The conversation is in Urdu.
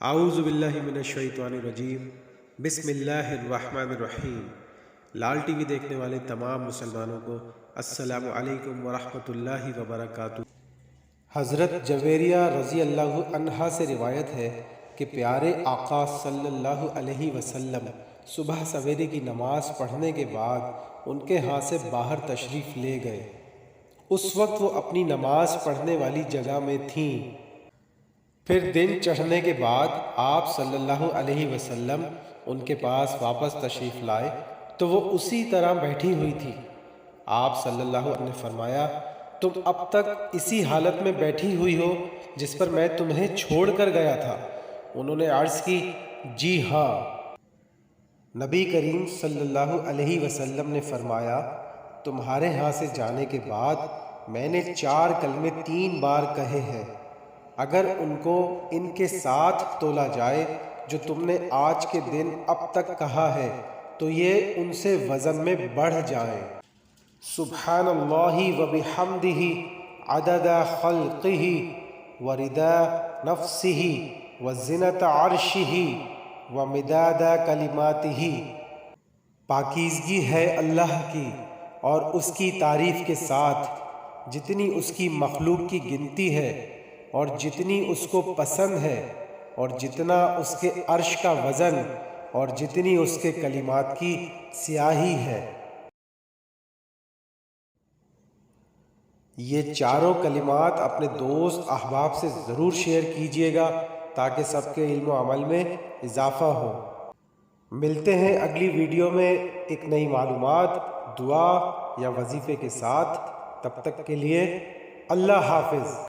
اعوذ باللہ من الشیطان الرجیم، بسم اللہ الرحمن الرحیم۔ لال ٹی وی دیکھنے والے تمام مسلمانوں کو السلام علیکم ورحمۃ اللہ وبرکاتہ۔ حضرت جویریہ رضی اللہ عنہا سے روایت ہے کہ پیارے آقا صلی اللہ علیہ وسلم صبح سویرے کی نماز پڑھنے کے بعد ان کے ہاں سے باہر تشریف لے گئے۔ اس وقت وہ اپنی نماز پڑھنے والی جگہ میں تھیں۔ پھر دن چڑھنے کے بعد آپ صلی اللہ علیہ وسلم ان کے پاس واپس تشریف لائے تو وہ اسی طرح بیٹھی ہوئی تھی۔ آپ صلی اللہ علیہ وسلم نے فرمایا، تم اب تک اسی حالت میں بیٹھی ہوئی ہو جس پر میں تمہیں چھوڑ کر گیا تھا؟ انہوں نے عرض کی، جی ہاں۔ نبی کریم صلی اللہ علیہ وسلم نے فرمایا، تمہارے ہاں سے جانے کے بعد میں نے 4 کلمے 3 بار کہے ہیں، اگر ان کو ان کے ساتھ تولا جائے جو تم نے آج کے دن اب تک کہا ہے تو یہ ان سے وزن میں بڑھ جائیں۔ سبحان اللہ وبحمدہ عدد خلقہ ورضا نفسہ وزنۃ عرشہ ومداد کلماتہ۔ پاکیزگی ہے اللہ کی اور اس کی تعریف کے ساتھ جتنی اس کی مخلوق کی گنتی ہے اور جتنی اس کو پسند ہے، اور جتنا اس کے عرش کا وزن اور جتنی اس کے کلمات کی سیاہی ہے۔ یہ چاروں کلمات اپنے دوست احباب سے ضرور شیئر کیجئے گا تاکہ سب کے علم و عمل میں اضافہ ہو۔ ملتے ہیں اگلی ویڈیو میں ایک نئی معلومات، دعا یا وظیفے کے ساتھ۔ تب تک کے لیے اللہ حافظ۔